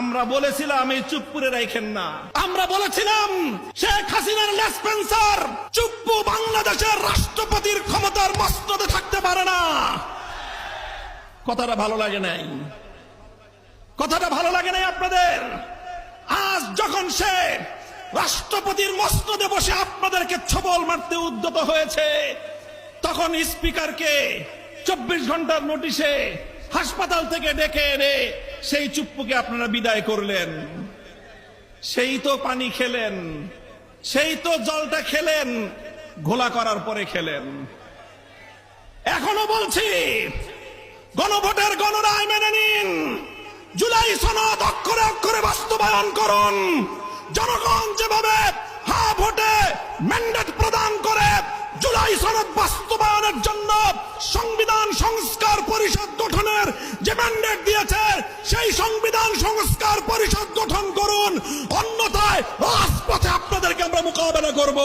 আমরা বলেছিলাম এই চুপ করে রাখেন না। আমরা বলেছিলাম শেখ হাসিনার লেসপেন্সার চুপ্পু বাংলাদেশের রাষ্ট্রপতির ক্ষমতার মস্তদে থাকতে পারে না। কথাটা ভালো লাগে নাই? কথাটা ভালো লাগে নাই আপনাদের? আজ যখন সে রাষ্ট্রপতির মস্তদে বসে আপনাদেরকে ছবল মারতে উদ্যত হয়েছে, তখন স্পিকারকে 24 ঘন্টার নোটিশে হাসপাতাল থেকে ডেকে এনে সেই চুপ্পুকে আপনারা বিদায় করলেন। সেই তো পানি খেলেন, সেই তো জলটা খেলেন, ঘোলা করার পরে খেলেন। এখনো বলছি, গণভোটের গণরায় মেনে নিন, জুলাই সনদ অক্ষরে অক্ষরে বাস্তবায়ন করুন। জনগণ যেভাবে হা ভোটে ম্যান্ডেট প্রদান করে জুলাই সনদ বাস্তবায়নের জন্য সংবিধান সংস্কার পরিষদ গঠনের যে ম্যান্ডেট দিয়েছে, সেই সংবিধান সংস্কার পরিষদ গঠন করুন, অন্যথায় রাজপথে আপনাদেরকে আমরা মোকাবেলা করব।